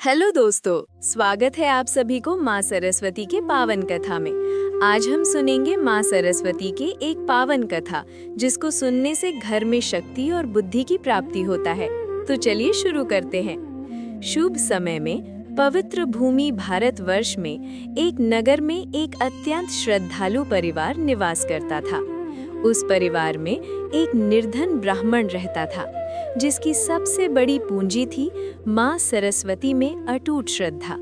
Hello दोस्तों, स्वागत है आप सभी को माँ सरस्वती के पावन कथा में। आज हम सुनेंगे माँ सरस्वती की एक पावन कथा, जिसको सुनने से घर में शक्ति और बुद्धि की प्राप्ति होता है। तो चलिए शुरू करते हैं। शुभ समय में पवित्र भूमि भारतवर्ष में एक नगर में एक अत्यंत श्रद्धालु परिवार निवास करता था। उस परिवार में एक निर्धन ब्राह्मण रहता था, जिसकी सबसे बड़ी पूंजी थी माँ सरस्वती में अटूट श्रद्धा।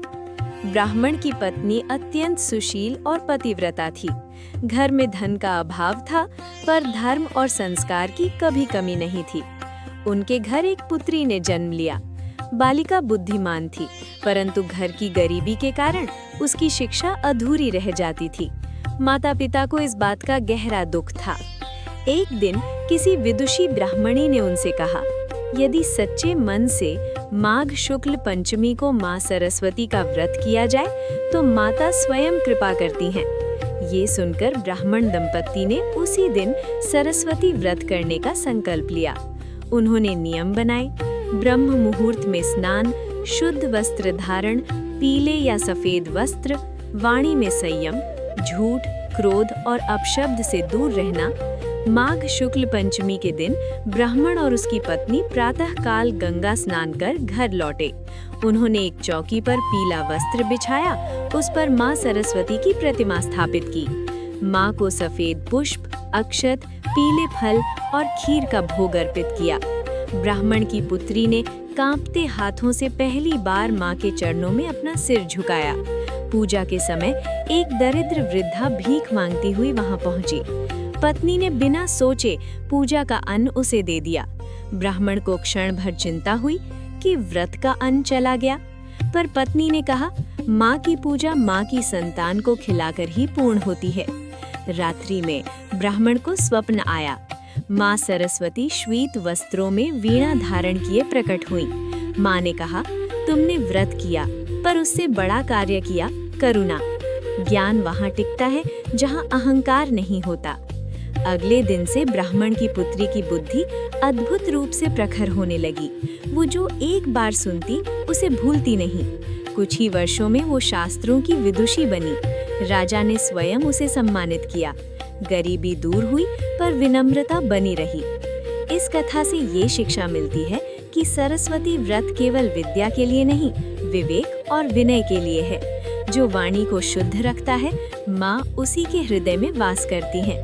ब्राह्मण की पत्नी अत्यंत सुशील और पतिव्रता थी। घर में धन का अभाव था, पर धर्म और संस्कार की कभी कमी नहीं थी। उनके घर एक पुत्री ने जन्म लिया। बालिका बुद्धिमान थी, परंतु घर की गरीबी के कारण उसकी शिक्षा अधूरी रह जाती थी। माता पिता को इस बात का गहरा दुख था। एक दिन किसी विदुषी ब्राह्मणी ने उनसे कहा, यदि सच्चे मन से माघ शुक्ल पंचमी को माँ सरस्वती का व्रत किया जाए तो माता स्वयं कृपा करती हैं। ये सुनकर ब्राह्मण दंपत्ति ने उसी दिन सरस्वती व्रत करने का संकल्प लिया। उन्होंने नियम बनाए। ब्रह्म मुहूर्त में स्नान, शुद्ध वस्त्र धारण, पीले या सफेद वस्त्र, वाणी में संयम, झूठ, क्रोध और अपशब्द से दूर रहना। माघ शुक्ल पंचमी के दिन ब्राह्मण और उसकी पत्नी प्रातः काल गंगा स्नान कर घर लौटे। उन्होंने एक चौकी पर पीला वस्त्र बिछाया, उस पर माँ सरस्वती की प्रतिमा स्थापित की। माँ को सफेद पुष्प, अक्षत, पीले फल और खीर का भोग अर्पित किया। ब्राह्मण की पुत्री ने कांपते हाथों से पहली बार माँ के चरणों में अपना सिर झुकाया। पूजा के समय एक दरिद्र वृद्धा भीख मांगती हुई वहां पहुंची। पत्नी ने बिना सोचे पूजा का अन्न उसे दे दिया। ब्राह्मण को क्षण भर चिंता हुई कि व्रत का अन्न चला गया, पर पत्नी ने कहा, माँ की पूजा माँ की संतान को खिलाकर ही पूर्ण होती है। रात्रि में ब्राह्मण को स्वप्न आया। माँ सरस्वती श्वेत वस्त्रों में वीणा धारण किए प्रकट हुई। माँ ने कहा, तुमने व्रत किया, पर उससे बड़ा कार्य किया, करुणा। ज्ञान वहाँ टिकता है जहाँ अहंकार नहीं होता। अगले दिन से ब्राह्मण की पुत्री की बुद्धि अद्भुत रूप से प्रखर होने लगी। वो जो एक बार सुनती उसे भूलती नहीं। कुछ ही वर्षों में वो शास्त्रों की विदुषी बनी। राजा ने स्वयं उसे सम्मानित किया। गरीबी दूर हुई, पर विनम्रता बनी रही। इस कथा से ये शिक्षा मिलती है कि सरस्वती व्रत केवल विद्या के लिए नहीं, विवेक और विनय के लिए है। जो वाणी को शुद्ध रखता है, माँ उसी के हृदय में वास करती हैं।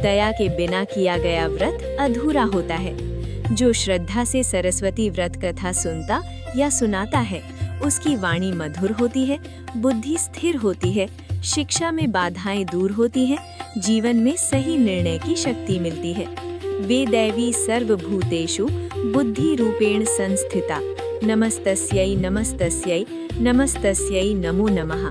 दया के बिना किया गया व्रत अधूरा होता है। जो श्रद्धा से सरस्वती व्रत कथा सुनता या सुनाता है, उसकी वाणी मधुर होती है, बुद्धि स्थिर होती है, शिक्षा में बाधाएं दूर होती हैं, जीवन में सही निर्णय की शक्ति मिलती है। वे दैवी सर्वभूतेषु बुद्धि रूपेण संस्थिता। नमस्तस्यै नमस्तस्यै नमस्तस्यै नमो नमः।